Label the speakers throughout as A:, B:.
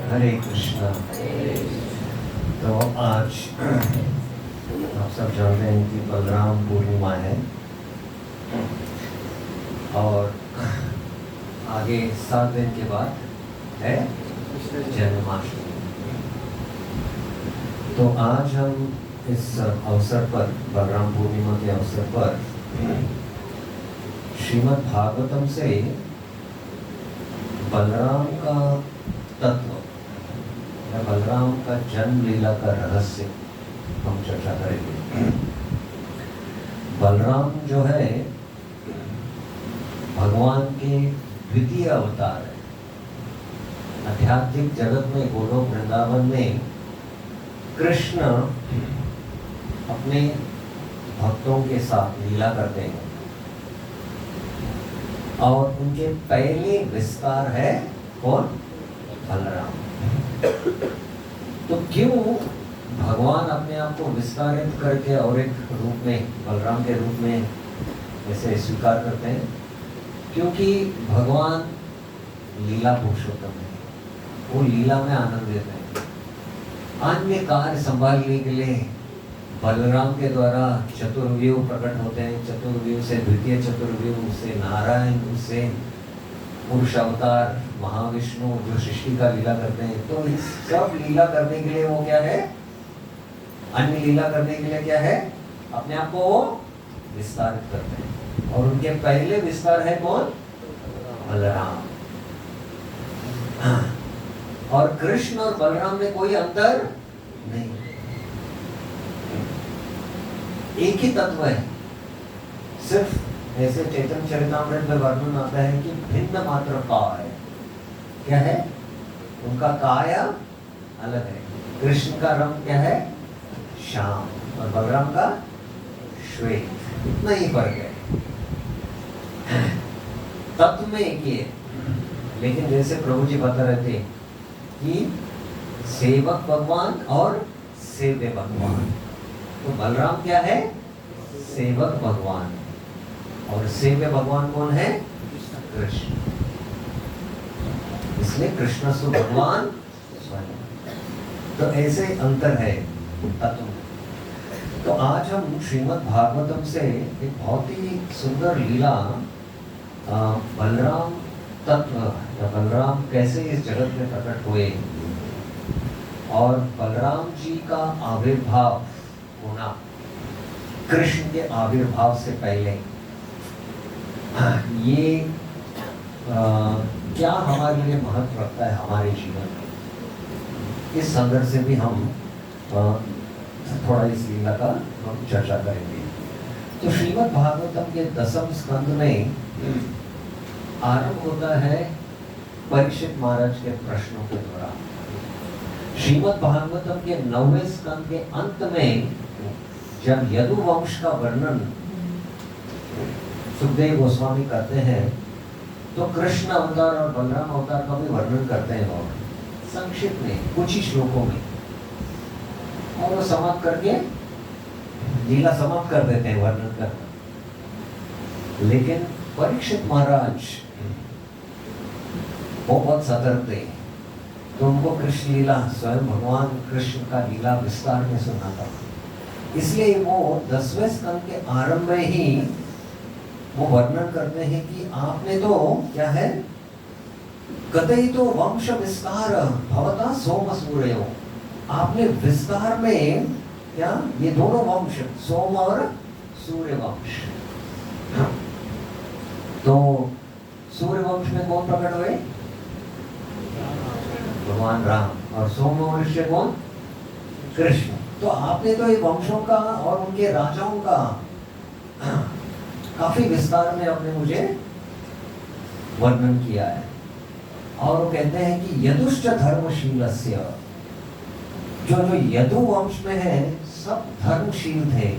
A: हरे कृष्णा। तो आज आप सब जानते हैं कि बलराम पूर्णिमा है और आगे 7 दिन के बाद है जन्माष्टमी। तो आज हम इस अवसर पर, बलराम पूर्णिमा के अवसर पर, श्रीमद् भागवतम से बलराम का तत्व, बलराम का जन्म लीला का रहस्य हम चर्चा करेंगे। बलराम जो है भगवान के द्वितीय अवतार है। आध्यात्मिक जगत में, गोलोक वृंदावन में कृष्ण अपने भक्तों के साथ लीला करते हैं और उनके पहले विस्तार है कौन? बलराम। तो क्यों भगवान अपने आप को विस्तारित करके और एक रूप में, बलराम के रूप में ऐसे स्वीकार करते हैं? क्योंकि भगवान लीला पुरुषोत्तम है, वो लीला में आनंद देते हैं। अन्य कार्य संभालने के लिए बलराम के द्वारा चतुर्व्यूह प्रकट होते हैं। चतुर्व्यूह से द्वितीय चतुर्व्यूह से नारायण, उससे पुरुष अवतार महाविष्णु जो सृष्टि का लीला करते हैं। तो इस सब लीला करने के लिए वो क्या है? अन्य लीला करने के लिए क्या है? अपने आप को वो विस्तारित करते हैं। और उनके पहले विस्तार है कौन? बलराम। और कृष्ण और बलराम में कोई अंतर नहीं, एक ही तत्व है। सिर्फ ऐसे चैतन्य चरितामृत में वर्णन आता है कि भिन्न मात्र काय। क्या है? उनका काया अलग है। कृष्ण का रंग क्या है? श्याम, और बलराम का श्वेत। इतना ही फर्क है, तत्व में एक ही है। लेकिन जैसे प्रभु जी बता रहे थे कि सेवक भगवान और सेव्य भगवान। तो बलराम क्या है? सेवक भगवान। और सेव्य भगवान कौन है? कृष्ण। इसलिए कृष्ण सु भगवान स्वयं। तो ऐसे अंतर है तत्व में। तो आज हम श्रीमद् भागवतम से एक बहुत ही सुंदर लीला, बलराम तत्व या बलराम कैसे इस जगत में प्रकट हुए और बलराम जी का आविर्भाव होना कृष्ण के आविर्भाव से पहले, ये क्या हमारे लिए महत्व रखता है हमारे जीवन में, इस संदर्भ से भी हम थोड़ा इस लीला का हम चर्चा करेंगे। तो श्रीमद् भागवतम के 10वें स्कंद में आरंभ होता है परीक्षित महाराज के प्रश्नों के द्वारा। श्रीमद् भागवतम के 9वें स्कंद के अंत में जब यदुवंश का वर्णन सुखदेव गोस्वामी करते हैं, तो कृष्ण अवतार और बलराम अवतार का भी वर्णन करते हैं और संक्षिप्त में कुछ ही श्लोकों में, और वो समाप्त करके लीला समाप्त कर देते हैं वर्णन कर। लेकिन परीक्षित महाराज वो बहुत सतर्क थे, तो उनको कृष्ण लीला, स्वयं भगवान कृष्ण का लीला विस्तार में सुना था। इसलिए वो 10वें स्कंद के आरंभ में ही वो वर्णन करते हैं कि आपने तो क्या है, कथयितो वंश विस्तार भवता सोम सूर्यो। आपने विस्तार में क्या ये दोनों वंश सोम और सूर्य वंश, तो सूर्य वंश में कौन प्रकट हुए? भगवान राम। और सोम वंश से कौन? कृष्ण। तो आपने तो ये वंशों का और उनके राजाओं का काफी विस्तार में आपने मुझे वर्णन किया है। और वो कहते हैं कि यदुश्च धर्मशीलस्य, जो यदु वंश में है सब धर्मशील थे।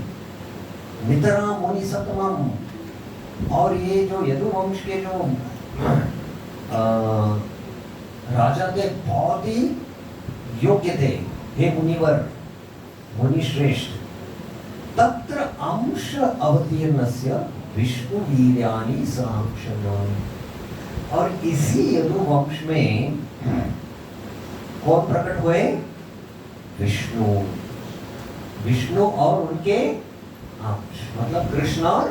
A: नितरा मुनि सतमम, और ये जो यदु वंश के जो राजा थे बहुत ही योग्य थे। हे मुनिवर, मुनि श्रेष्ठ। तत्र अंश अवतीर्णस्य विष्णु वीर्याणि सांक्षण। और इसी यदु वंश में कौन प्रकट हुए? विष्णु। विष्णु और उनके अंश, मतलब कृष्ण और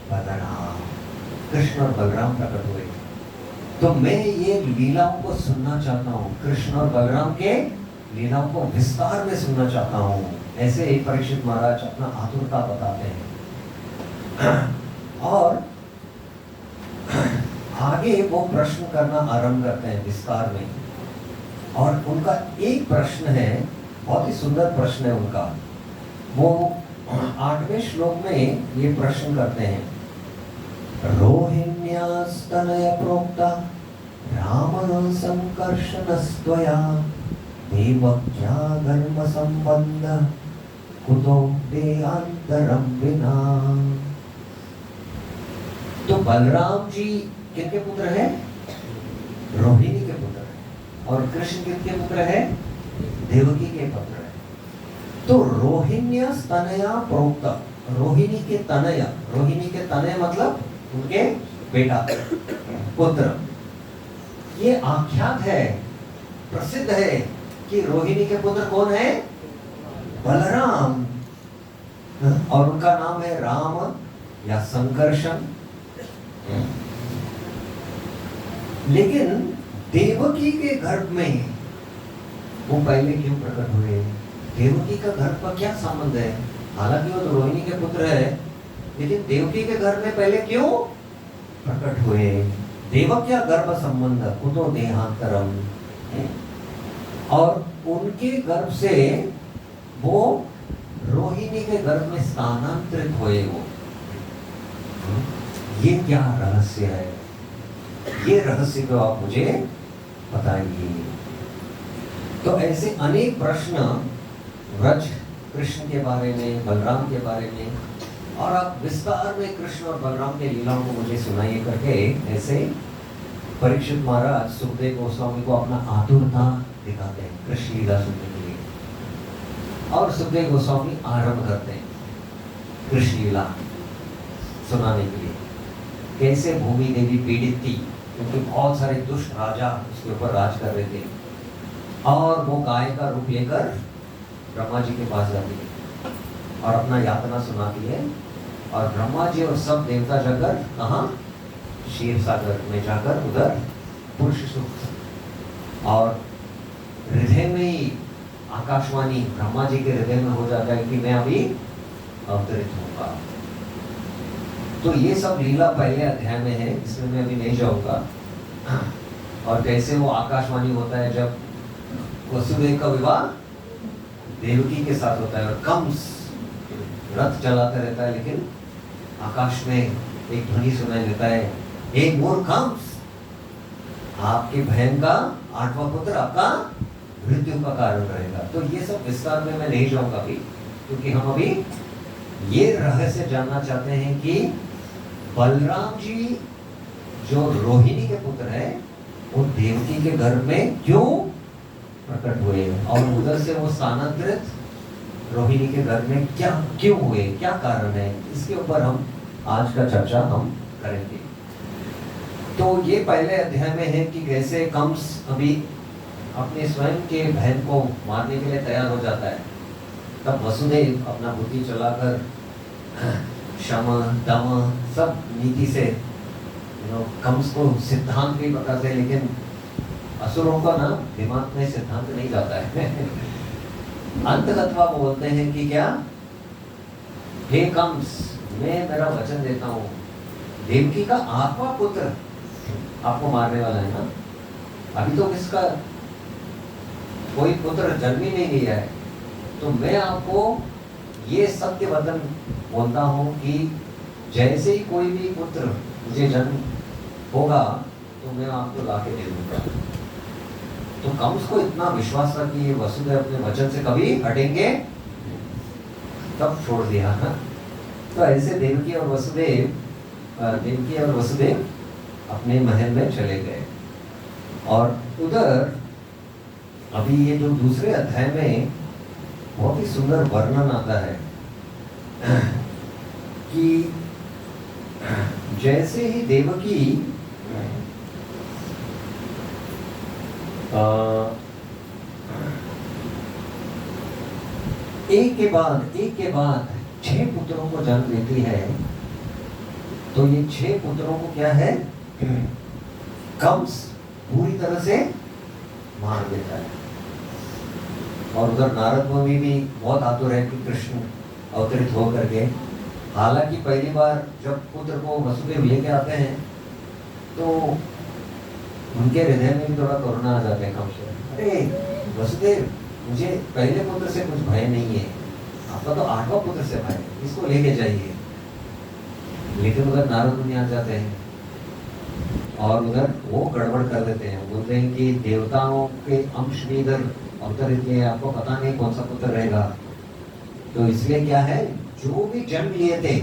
A: बलराम। कृष्ण और बलराम प्रकट हुए। तो मैं ये लीलाओं को सुनना चाहता हूँ, कृष्ण और बलराम के लीलाओं को विस्तार में सुनना चाहता हूँ। ऐसे ही परीक्षित महाराज अपना आतुरता बताते हैं। और आगे वो प्रश्न करना आरंभ करते हैं विस्तार में। और उनका एक प्रश्न है, बहुत ही सुंदर प्रश्न है उनका। वो 8वें श्लोक में ये प्रश्न करते हैं, रोहिण्यास्तनय प्रोक्ता राम संकर्षणस्त्वया देवक्या धर्म संबंध कुतो देहांतरम विना। तो बलराम जी किनके पुत्र हैं? रोहिणी के पुत्र हैं। और कृष्ण किनके पुत्र हैं? देवकी के पुत्र हैं। तो रोहिण्य स्तनया प्रोक्त, रोहिणी के तनया, रोहिणी के तनय मतलब उनके बेटा पुत्र। ये आख्यात है, प्रसिद्ध है कि रोहिणी के पुत्र कौन है? बलराम। और उनका नाम है राम या संकर्षण। लेकिन देवकी के गर्भ में वो पहले क्यों प्रकट हुए? देवकी का गर्भ का क्या संबंध है? हालांकि वो तो रोहिणी के पुत्र है, लेकिन देवकी के गर्भ में पहले क्यों प्रकट हुए? देवक्या गर्भ संबंध कुतो देहांतरम। और उनके गर्भ से वो रोहिणी के गर्भ में स्थानांतरित हुए। वो ये क्या रहस्य है? ये रहस्य को आप मुझे बताइए। तो ऐसे अनेक प्रश्न व्रज कृष्ण के बारे में, बलराम के बारे में, और आप विस्तार में कृष्ण और बलराम के लीलाओं को मुझे सुनाइए करके ऐसे परीक्षित महाराज सुखदेव गोस्वामी को अपना आतुरता दिखाते हैं कृष्ण लीला सुनने के लिए। और सुखदेव गोस्वामी आरंभ करते हैं कृष्ण लीला सुनाने के लिए। कैसे भूमि देवी पीड़ित थी, क्योंकि बहुत सारे दुष्ट राजा उसके ऊपर राज कर रहे थे, और वो गाय का रूप लेकर ब्रह्मा जी के पास जाती है और अपना यातना सुनाती है। और ब्रह्मा जी और सब देवता जाकर कहाँ? क्षीर सागर में जाकर उधर पुरुष सुख, और हृदय में ही आकाशवाणी ब्रह्मा जी के हृदय में हो जाता है कि मैं अभी अवतरित होगा। तो ये सब लीला पहले अध्याय में है, इसमें मैं अभी नहीं जाऊंगा। और कैसे वो आकाशवाणी होता है जब वसुदेव का विवाह देवकी के साथ होता है, और कंस रथ चलाता रहता है, लेकिन आकाश में एक ध्वनि सुनाई देता है, हे मूर्ख कंस, आपके बहन का 8वां पुत्र आपका मृत्यु का कारण रहेगा। तो ये सब विस्तार में मैं नहीं जाऊंगा अभी, क्योंकि हम अभी ये रहस्य जानना चाहते हैं कि बलराम जी जो रोहिणी के पुत्र है, वो देवकी के गर्भ में क्यों प्रकट हुए, और उधर से वो स्थानांतरित रोहिणी के गर्भ में क्या क्यों हुए, क्या कारण है, इसके ऊपर हम आज का चर्चा हम करेंगे। तो ये पहले अध्याय में है कि कैसे कंस अभी अपने स्वयं के बहन को मारने के लिए तैयार हो जाता है। तब वसुदेव अपना बुद्धि चलाकर शम दम सब नीति से कंस को सिद्धांत भी बताते हैं, लेकिन असुरों का ना दिमाग में सिद्धांत नहीं जाता है। अंतगत्वा बोलते हैं कि क्या, हे कंस, मैं मेरा वचन देता हूँ, देवकी का आत्मा पुत्र आपको मारने वाला है ना, अभी तो किसका कोई पुत्र जन्म ही नहीं लिया है, तो मैं आपको ये सत्य वचन बोलता हूँ कि जैसे ही कोई भी पुत्र मुझे जन्म होगा तो मैं आपको लाके दे दूंगा। तो कंस को इतना विश्वास था कि ये वसुदेव अपने वचन से कभी हटेंगे, तब छोड़ दिया। तो ऐसे देवकी और वसुदेव अपने महल में चले गए। और उधर अभी ये जो दूसरे अध्याय में बहुत ही सुंदर वर्णन आता है कि जैसे ही देवकी एक के बाद 6 पुत्रों को जन्म देती है, तो ये 6 पुत्रों को क्या है, कंस पूरी तरह से मार देता है। और उधर नारद मुनि भी बहुत आतुर है कि कृष्ण अवतरित हो करके, हालांकि पहली बार जब पुत्र को वसुदेव लेके आते हैं तो उनके हृदय में भी थोड़ा करुणा आ जाता है कंस से, अरे वसुदेव, मुझे पहले पुत्र से कुछ भय नहीं है, आपका तो 8वां पुत्र से भय है, इसको लेके जाइए। लेकिन उधर नारद मुनि आ जाते हैं और उधर वो गड़बड़ कर देते हैं, बोलते हैं कि देवताओं के अंश भी इधर अवतरित किए, आपको पता नहीं कौन सा पुत्र रहेगा, तो इसलिए क्या है, जो भी जन्म लिए थे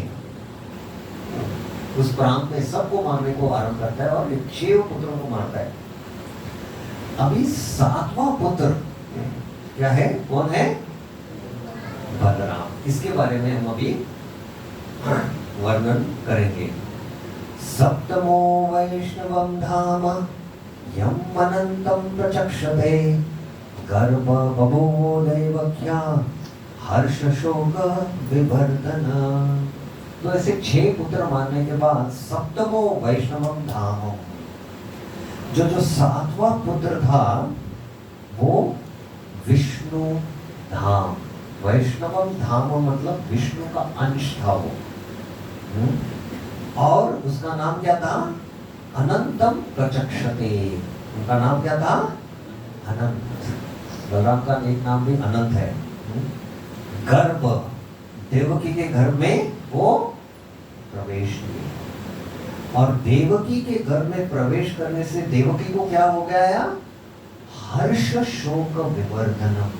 A: उस प्रांत में सबको मारने को आरंभ करता है और 6 पुत्रों को मारता है। अभी 7वां पुत्र क्या है, कौन है, बलराम। इसके बारे में हम अभी वर्णन करेंगे। सप्तमो वैष्णवं धाम यम अनंतम प्रचक्षते गर्भ बभूवो दैवक्या हर्ष शोक विवर्धन। तो ऐसे 6 पुत्र मारने के बाद सप्तमो वैष्णवम धाम, जो 7वां पुत्र था वो विष्णु धाम, वैष्णवम धाम मतलब विष्णु का अंश था वो, और उसका नाम क्या था, अनंतम प्रचक्षते। उनका नाम क्या था, अनंत। बलराम का एक नाम भी अनंत है। गर्भ, देवकी के गर्भ में वो प्रवेश किए, और देवकी के गर्भ में प्रवेश करने से देवकी को क्या हो गया, हर्ष शोक विवर्धनम।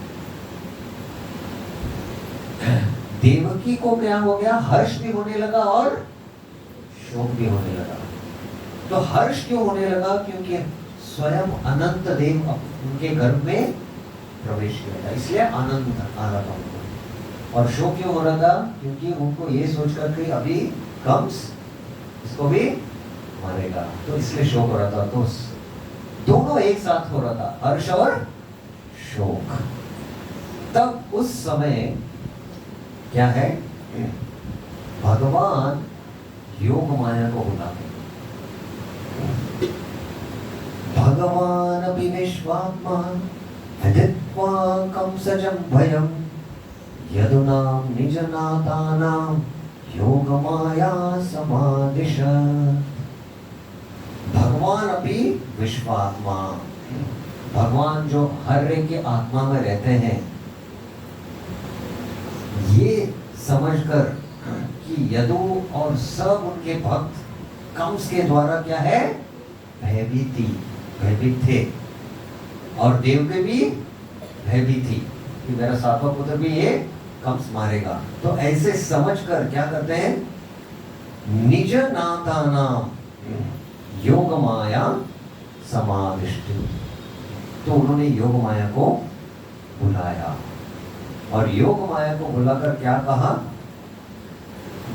A: देवकी को क्या हो गया, हर्ष भी होने लगा और शोक भी होने लगा। तो हर्ष क्यों होने लगा, क्योंकि स्वयं अनंत देव उनके गर्भ में प्रवेश किया था, इसलिए आनंद आ रहा था उनको। और शोक क्यों हो रहा था, क्योंकि उनको ये सोच करके अभी कंस इसको भी मारेगा, तो इसलिए शोक हो रहा था। तो दोनों एक साथ हो रहा था, हर्ष और शोक। तब उस समय क्या है, भगवान योग माया को बुलाते, भगवान अपि विश्वात्मा विदित्वा कंसजं भयं यदुनां निजनाथानां योगमाया समादिशत्। भगवान अपि विश्वात्मा, भगवान जो हर एक के आत्मा में रहते हैं, ये समझकर कि यदु और सब उनके भक्त कंस के द्वारा क्या है, भयभीत थे, और देव के भी भयभीत थी कि मेरा 7वां पुत्र भी ये कंस मारेगा। तो ऐसे समझकर क्या करते हैं, निज नाथानाम योग माया समादिष्टि। तो उन्होंने योग माया को बुलाया, और योग माया को बुलाकर क्या कहा,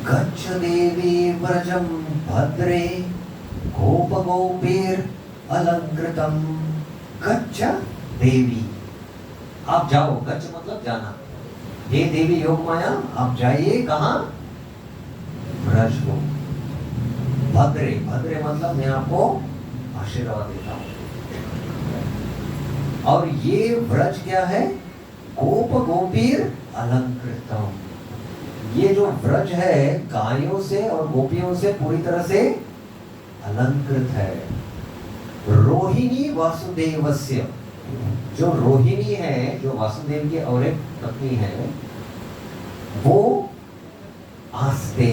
A: गच्छ देवी व्रजम भद्रे गोप गोपीर अलंकृतम। गच्छ देवी, आप जाओ, गच्छ मतलब जाना, हे देवी योग माया आप जाइए कहाँ, ब्रज को, भद्रे, भद्रे मतलब मैं आपको आशीर्वाद देता हूं। और ये व्रज क्या है? गोप गोपीर अलंकृतम। ये जो व्रज है गायों से और गोपियों से पूरी तरह से अलंकृत है। रोहिणी वासुदेवस्य, जो रोहिणी है, जो वासुदेव की और एक पत्नी है, वो आस्ते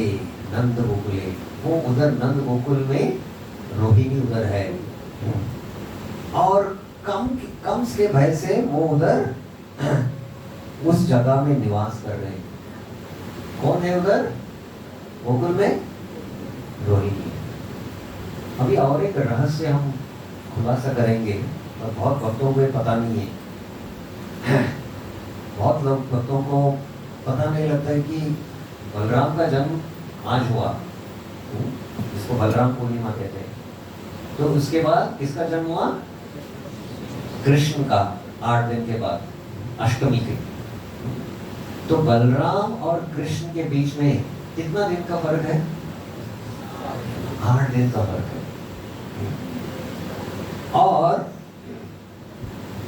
A: नंद गोकुले, वो उधर नंद गोकुल में रोहिणी उधर है। और कंस के भय से वो उधर उस जगह में निवास कर रहे हैं। कौन है उधर गोकुल में? रोहिणी। अभी और एक रहस्य हम खुलासा करेंगे और बहुत भक्तों को पता नहीं है। बहुत लोग भक्तों को पता नहीं लगता है कि बलराम का जन्म आज हुआ, इसको बलराम पूर्णिमा कहते हैं। तो उसके बाद किसका जन्म हुआ? कृष्ण का 8 दिन के बाद, अष्टमी के। तो बलराम और कृष्ण के बीच में कितना दिन का फर्क है? 8 दिन का फर्क है। और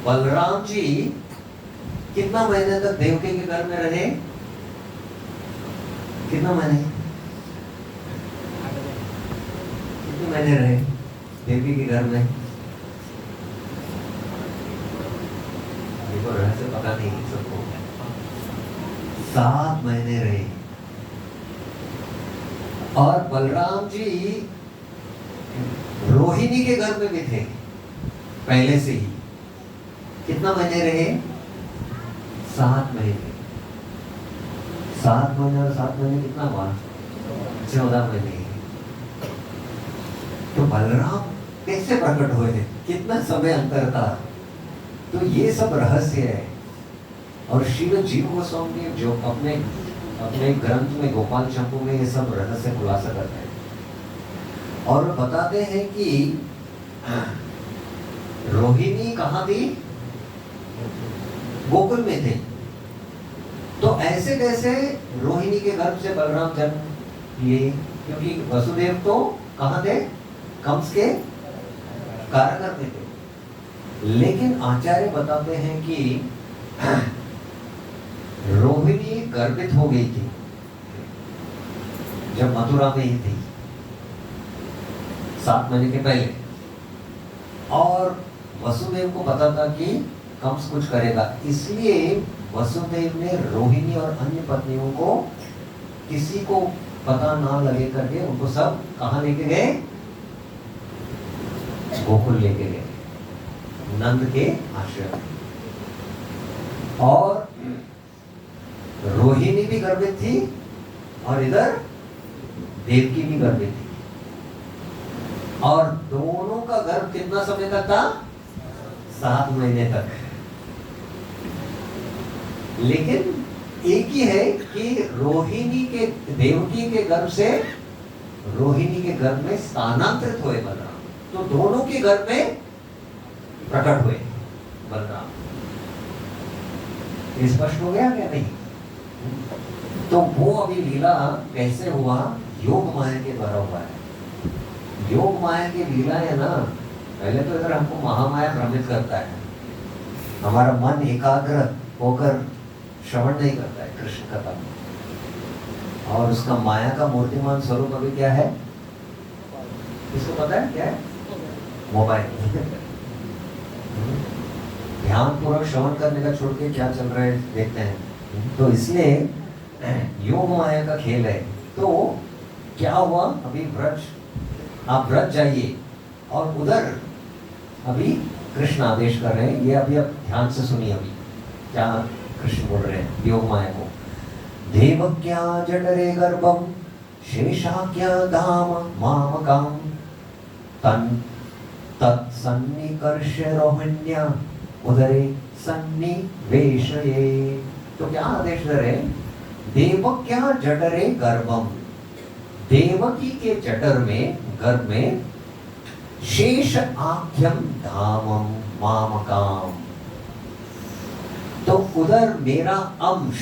A: बलराम जी कितना महीने तक देवकी के घर में रहे? कितना महीने? कितने महीने रहे देवकी के घर में? देखो रहस्य पता नहीं सबको। 7 महीने रहे। और बलराम जी रोहिणी के घर में भी थे पहले से ही। कितना महीने रहे? 7 महीने। 7 महीने और 7 महीने कितना हुआ? 14 महीने। तो बलराम कैसे प्रकट हुए? कितना समय अंतर था? तो ये सब रहस्य है। और श्रील जीव गोस्वामी जो अपने ग्रंथ में गोपाल चंपू में ये सब रहस्य खुलासा करते हैं और बताते हैं कि रोहिणी कहाँ थी? गोकुल में थे। तो ऐसे कैसे रोहिणी के गर्भ से बलराम जन्म लिए? क्योंकि वसुदेव तो कहाँ थे? कंस के कारागार में थे। लेकिन आचार्य बताते हैं कि रोहिणी गर्भित हो गई थी जब मथुरा में ही थी 7 महीने के पहले। और वसुदेव को पता था कि कंस कुछ करेगा, इसलिए वसुदेव ने रोहिणी और अन्य पत्नियों को किसी को पता ना लगे करके उनको सब कहाँ लेके गए? गोकुल लेके गए, नंद के आश्रम। और रोहिणी भी गर्भित थी और इधर देवकी भी गर्भित थी। और दोनों का गर्भ कितना समय तक था? 7 महीने तक। लेकिन एक ही है कि रोहिणी के देवकी के गर्भ से रोहिणी के गर्भ में स्थानांतरित हुए बलराम। तो दोनों के गर्भ में प्रकट हुए बलराम। ये स्पष्ट हो गया क्या? नहीं? तो वो अभी लीला कैसे हुआ? योग माया के द्वारा हुआ है। योग माया की लीला है ना, पहले तो इधर हमको महामाया भ्रमित करता है, हमारा मन एकाग्र होकर श्रवण नहीं करता है कृष्ण कथा। और उसका माया का मूर्तिमान स्वरूप अभी क्या है? इसको पता है क्या है? मोबाइल। ध्यान पूर्वक श्रवण करने का छोड़ के क्या चल रहा है देखते हैं। तो इसलिए योग माया का खेल है। तो क्या हुआ? अभी व्रज, आप व्रज जाइए और उधर अभी कृष्ण आदेश कर रहे हैं। ये अभी आप ध्यान से सुनिए अभी क्या कृष्ण बोल रहे हैं योग माया को। देवक्या जठरे गर्भम शेषाक्या धाम मामकाम तन तत्सन्निकर्ष्य रोहिण्या उदरे सन्निवेशये। तो क्या आदेश दे रहे? देवक्या जठरे गर्भम, देवकी के जठर में, गर्भ में, शेष आख्यम धामम मामकाम, तो उधर मेरा अंश,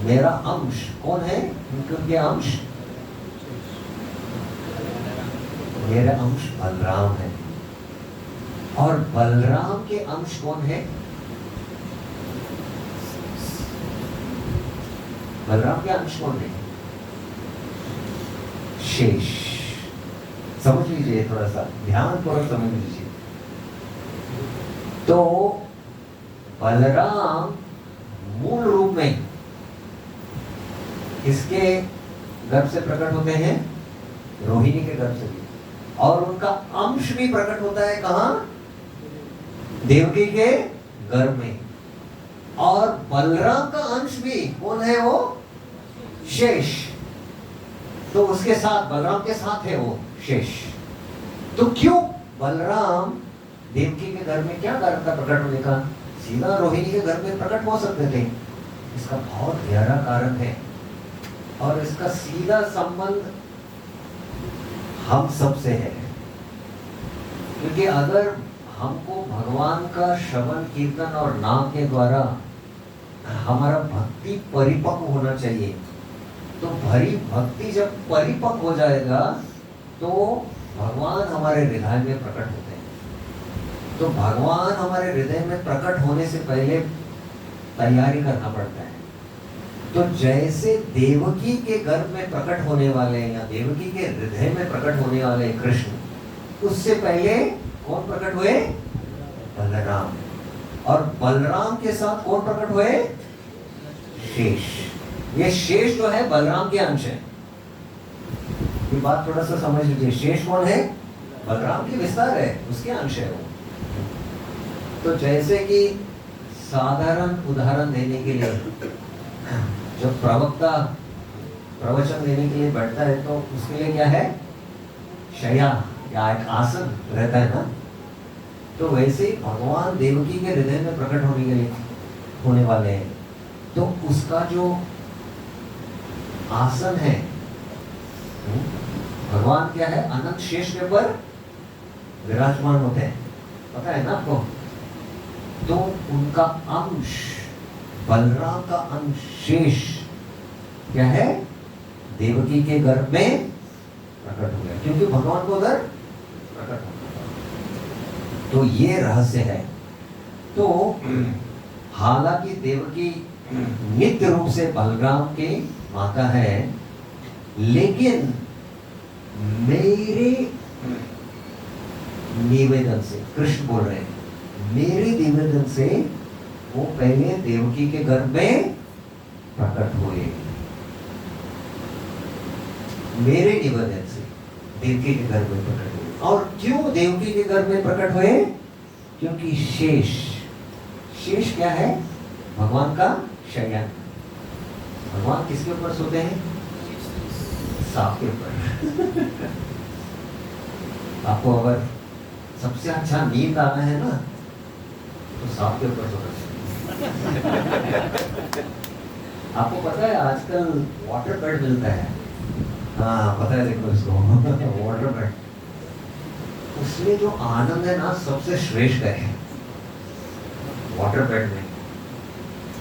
A: मेरा अंश कौन है? उनके अंश मेरा अंश बलराम है। और बलराम के अंश कौन है? बलराम के अंश कौन है? शेष। समझ लीजिए, थोड़ा सा ध्यानपूर्वक समझ लीजिए। तो बलराम मूल रूप में किसके गर्भ से प्रकट होते हैं? रोहिणी के गर्भ से भी। और उनका अंश भी प्रकट होता है कहां? देवकी के गर्भ में। और बलराम का अंश भी कौन है? वो शेष। तो उसके साथ, बलराम के साथ है वो शेष। तो क्यों बलराम देवकी के घर में क्या कारण था प्रकट होने का? सीधा रोहिणी के घर में प्रकट हो सकते थे। इसका बहुत गहरा कारण है और इसका सीधा संबंध हम सबसे है। क्योंकि अगर हमको भगवान का श्रवण कीर्तन और नाम के द्वारा हमारा भक्ति परिपक्व होना चाहिए, तो भरी भक्ति जब परिपक्व हो जाएगा तो भगवान हमारे हृदय में प्रकट होते हैं। तो भगवान हमारे हृदय में प्रकट होने से पहले तैयारी करना पड़ता है। तो जैसे देवकी के गर्भ में प्रकट होने वाले या देवकी के हृदय में प्रकट होने वाले कृष्ण, उससे पहले कौन प्रकट हुए? बलराम। और बलराम के साथ कौन प्रकट हुए? शेष। ये शेष जो है बलराम के अंश है। ये बात थोड़ा सा समझ लीजिए। शेष कौन है? बलराम की विस्तार है, उसके अंश है वो। तो जैसे कि साधारण उदाहरण देने के लिए, जब प्रवक्ता प्रवचन देने के लिए बैठता है तो उसके लिए क्या है? शय्या या एक आसन रहता है ना। तो वैसे ही भगवान देवकी के हृदय में प्रकट होने के लिए होने वाले हैं। तो उसका जो आसन है, भगवान क्या है? अनंत शेष के पर विराजमान होते हैं, पता है ना आपको। तो उनका अंश, बलराम का अंश शेष क्या है? देवकी के गर्भ में प्रकट हो गया, क्योंकि भगवान को उधर प्रकट हो गया। तो ये रहस्य है। तो हालांकि देवकी नित्य रूप से बलराम की माता है, लेकिन मेरे निवेदन से, कृष्ण बोल रहे हैं, मेरे निवेदन से वो पहले देवकी के गर्भ में प्रकट हुए। मेरे निवेदन से देवकी के गर्भ में प्रकट हुए। और क्यों देवकी के गर्भ में प्रकट हुए? क्योंकि शेष, शेष क्या है? भगवान का शयन। भगवान किसके ऊपर सोते हैं? सांप के ऊपर। आपको अगर सबसे अच्छा नींद आना है ना, तो सांप के ऊपर सोना चाहिए। आपको पता है आजकल वाटर बेड मिलता है। हाँ पता है, देखो इसको वाटर बेड। उसमें जो आनंद है ना, सबसे श्रेष्ठ है वाटर बेड में।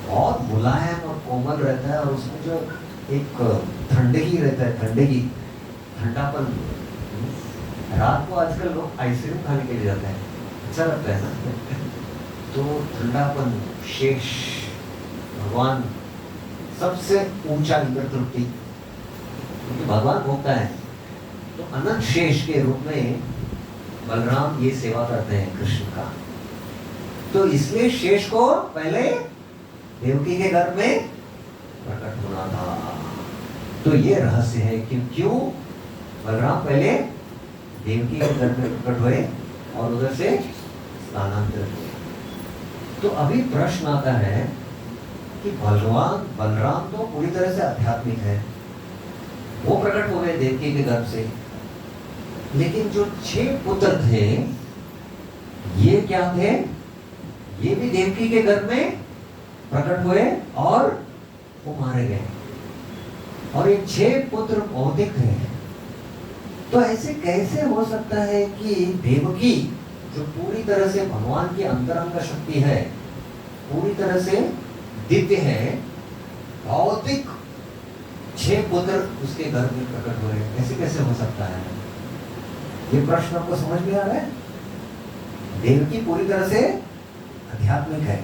A: बहुत मुलायम और कोमल रहता है, और उसमें जो एक ठंडगी रहता है, ठंडगी, ठंडापन। रात को आजकल लोग आइसक्रीम खाने के लिए जाते हैं, अच्छा लगता है ना। तो ठंडापन, शेष, भगवान सबसे ऊंचा इंद्र तृप्ति, क्योंकि भगवान भोगता है। तो अनंत शेष के रूप में बलराम ये सेवा करते हैं कृष्ण का। तो इसलिए शेष को पहले देवकी के गर्भ में प्रकट होना था। तो ये रहस्य है कि क्यों बलराम पहले देवकी के गर्भ में प्रकट हुए और उधर से स्थानांतरित हुए। तो अभी प्रश्न आता है कि भगवान बलराम तो पूरी तरह से आध्यात्मिक है, वो प्रकट हुए देवकी के गर्भ से, लेकिन जो 6 पुत्र थे ये क्या थे? ये भी देवकी के गर्भ में प्रकट हुए और वो मारे गए। और ये 6 पुत्र भौतिक थे। तो ऐसे कैसे हो सकता है कि देवकी जो पूरी तरह से भगवान की अंतरंग शक्ति है, पूरी तरह से दिव्य है, भौतिक 6 पुत्र उसके गर्भ में प्रकट हुए? ऐसे कैसे हो सकता है? ये प्रश्न आपको समझ में आ रहा है? देवकी पूरी तरह से आध्यात्मिक है,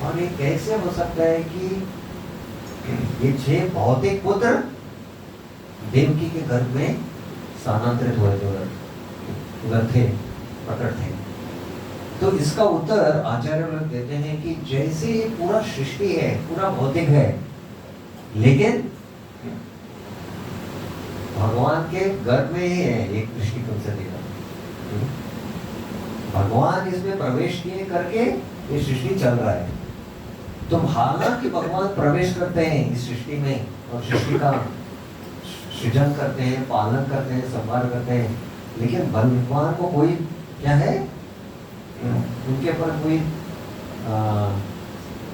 A: और ये कैसे हो सकता है कि ये 6 भौतिक पुत्र देवकी के गर्भ में स्थानांतरित हुए, जो उधर थे, प्रकट थे? तो इसका उत्तर आचार्य लोग देते हैं कि जैसे ये पूरा सृष्टि है, पूरा भौतिक है, लेकिन भगवान के गर्भ में ही है, एक दृष्टिकोण से देखा। भगवान इसमें प्रवेश किए करके ये सृष्टि चल रहा है। तो हालांकि भगवान प्रवेश करते हैं इस सृष्टि में और सृष्टि का सृजन करते हैं, पालन करते हैं, संभाल करते हैं, लेकिन भगवान को कोई क्या है, उनके पर कोई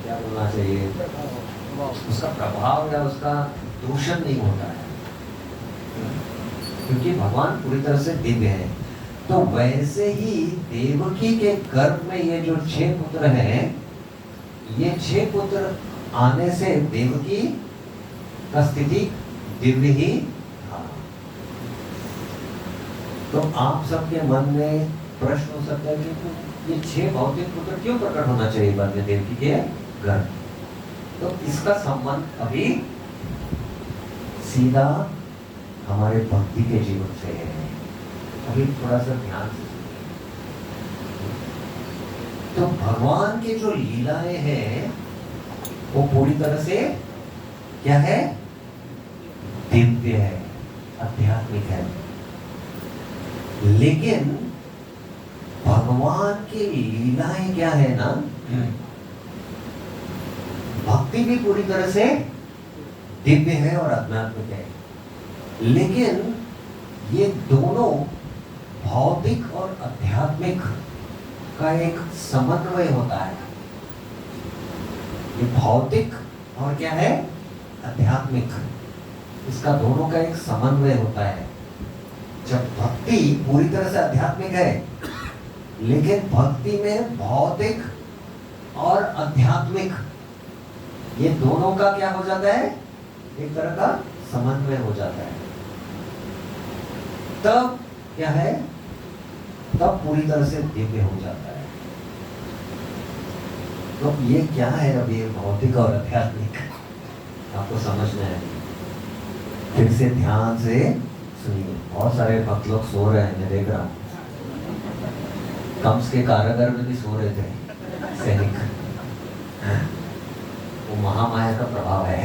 A: क्या बोलना चाहिए, उसका प्रभाव या उसका दूषण नहीं होता है, क्योंकि भगवान पूरी तरह से दिव्य है। तो वैसे ही देवकी के गर्भ में ये जो 6 पुत्र हैं, ये 6 पुत्र आने से देवकी का स्थिति दिव्य ही था। तो आप सबके मन में प्रश्न हो सकता है कि ये 6 भौतिक पुत्र क्यों प्रकट होना चाहिए बाद में देवकी के गर्भ? तो इसका संबंध अभी सीधा हमारे भक्ति के जीवन से है। अभी थोड़ा सा ध्यान से तो भगवान की जो लीलाएं हैं वो पूरी तरह से क्या है, दिव्य है, आध्यात्मिक है। लेकिन भगवान की लीलाएं क्या है ना, भक्ति भी पूरी तरह से दिव्य है और आध्यात्मिक है, लेकिन ये दोनों भौतिक और आध्यात्मिक का एक समन्वय होता है। ये भौतिक और क्या है, आध्यात्मिक, इसका दोनों का एक समन्वय होता है। जब भक्ति पूरी तरह से आध्यात्मिक है, लेकिन भक्ति में भौतिक और आध्यात्मिक ये दोनों का क्या हो जाता है, एक तरह का समन्वय हो जाता है, तब क्या है, तब पूरी तरह से दिव्य हो जाता है। तो ये क्या है, अभी भौतिक और आध्यात्मिक आपको समझना है। फिर से ध्यान से सुनिए। बहुत सारे भक्त लोग सो रहे हैं, मैं देख रहा हूँ। कंस के कारागार में भी सो रहे थे सैनिक, वो महामाया का प्रभाव है।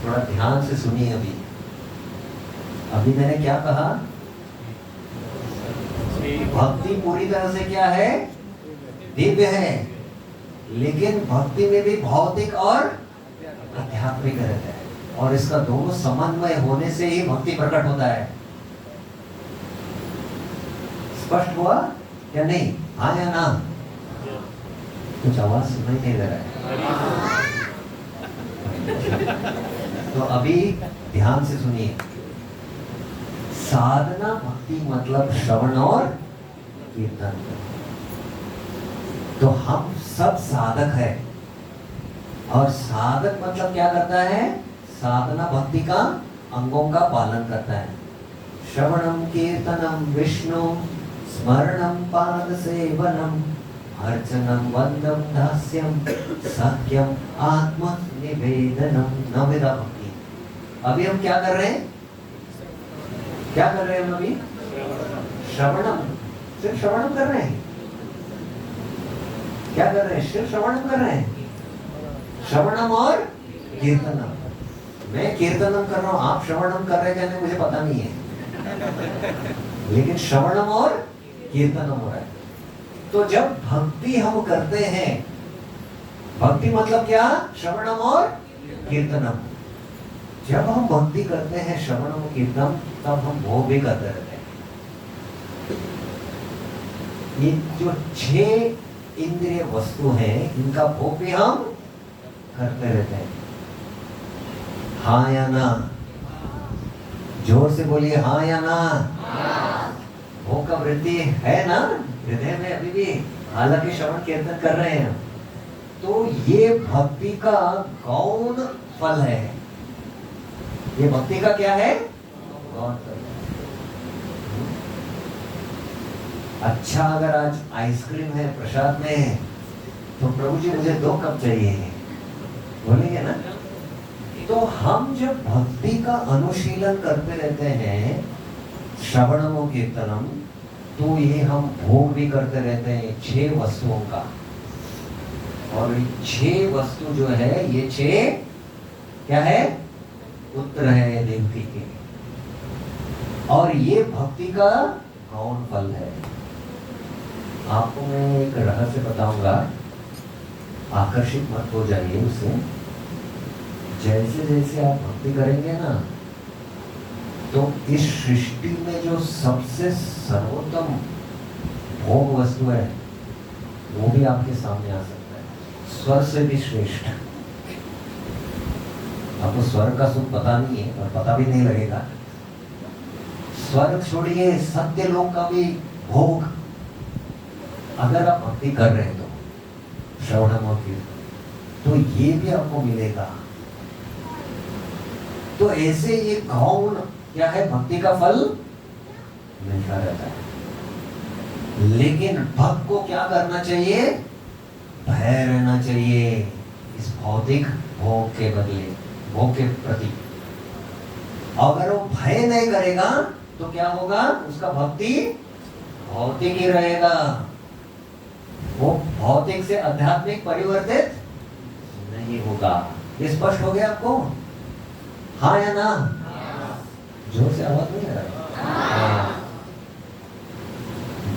A: थोड़ा ध्यान से सुनिए। अभी मैंने क्या कहा, भक्ति पूरी तरह से क्या है, दिव्य है, लेकिन भक्ति में भी भौतिक और आध्यात्मिक रहता है, और इसका दोनों समन्वय होने से ही भक्ति प्रकट होता है। स्पष्ट हुआ या नहीं? हाँ या ना? कुछ आवाज सुनाई नहीं दे रहा है। तो अभी ध्यान से सुनिए। साधना भक्ति मतलब श्रवण और कीर्तन। तो हम सब साधक है, और साधक मतलब क्या करता है, साधना भक्ति का अंगों का पालन करता है। श्रवणम कीर्तनम विष्णु स्मरणम पाद सेवनम अर्चनम वंदम दास्यम सत्यम आत्म निवेदनम नवविधा भक्ति। अभी हम क्या कर रहे हैं, क्या कर रहे हैं हम अभी? श्रवणम, सिर्फ श्रवणम कर रहे हैं। क्या कर रहे हैं? सिर्फ श्रवणम कर रहे हैं। श्रवणम और कीर्तनम। मैं कीर्तनम कर रहा हूं, आप श्रवणम कर रहे हैं, मुझे पता नहीं है, लेकिन श्रवणम और कीर्तनम हो रहा है। तो जब भक्ति हम करते हैं, भक्ति मतलब क्या, श्रवणम और कीर्तनम। जब हम भक्ति करते हैं श्रवणम और कीर्तनम, तब हम भोग भी करते रहते हैं। ये जो 6 इंद्रिय वस्तु हैं, इनका भोग भी हम करते रहते हैं। हाँ या ना? जोर से बोलिए हाँ या ना? भोग का वृत्ति है ना हृदय में अभी भी, हालांकि श्रवण कीर्तन कर रहे हैं। तो ये भक्ति का गौण फल है। ये भक्ति का क्या है? गॉड कर रहे हैं। अच्छा, अगर आज आइसक्रीम है, प्रसाद में है, तो प्रभु जी मुझे 2 कप चाहिए, बोलेंगे ना? तो हम जब भक्ति का अनुशीलन करते रहते हैं, श्रवणम कीर्तनम, तो ये हम भोग भी करते रहते हैं 6 वस्तुओं का। और 6 वस्तु जो है, ये 6 क्या है? पुत्र है देवकी के। और ये भक्ति का गौण फल है। आपको मैं एक रहस्य बताऊंगा, आकर्षित मत हो जाइए उससे। जैसे जैसे आप भक्ति करेंगे ना, तो इस सृष्टि में जो सबसे सर्वोत्तम भोग वस्तु है, वो भी आपके सामने आ सकता है, स्वर्ग से भी श्रेष्ठ। आपको स्वर्ग का सुख पता नहीं है और पता भी नहीं लगेगा। स्वर्ग छोड़िए, सत्य लोक का भी भोग अगर आप भक्ति कर रहे हैं तो श्रवणम और कीर्तन, तो ये भी आपको मिलेगा। तो ऐसे ये गौण क्या है? भक्ति का फल मिलता रहता है। लेकिन भक्त को क्या करना चाहिए? भय रहना चाहिए इस भौतिक भोग के बदले, भोग के प्रति। अगर वो भय नहीं करेगा तो क्या होगा? उसका भक्ति भौतिक ही रहेगा, वो भौतिक से आध्यात्मिक परिवर्तित नहीं होगा। ये स्पष्ट हो गया आपको? हाँ या ना? जोर से आवाज नहीं आ रहा।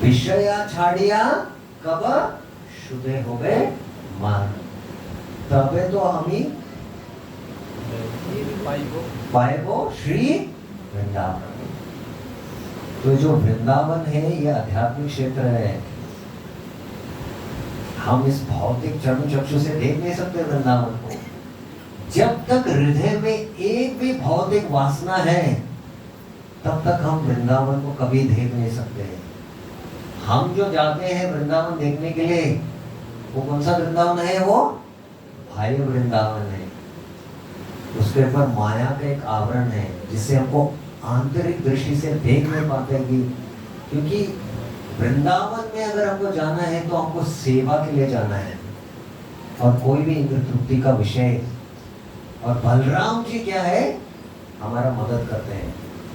A: विषया छाड़िया कब शुद्धे हो गए मान, तबे तो हम ही पाएगो श्री वृंदावन। तो जो वृंदावन है, ये आध्यात्मिक क्षेत्र है। हम इस भौतिक चर्म चक्षु से देख नहीं सकते वृंदावन को। जब तक हृदय में एक भी भौतिक वासना है, तब तक हम वृंदावन को कभी देख नहीं सकते। हम जो जाते हैं वृंदावन देखने के लिए, वो कौन सा वृंदावन है? वो बाह्य वृंदावन है। उसके ऊपर माया का एक आवरण है, जिससे हमको आंतरिक दृष्टि से देख नहीं पाते कि, क्योंकि वृंदावन में अगर हमको जाना है तो हमको सेवा के लिए जाना है और कोई भी इंद्र तृप्ति का विषय। और बलराम जी क्या है? हमारा मदद करते हैं।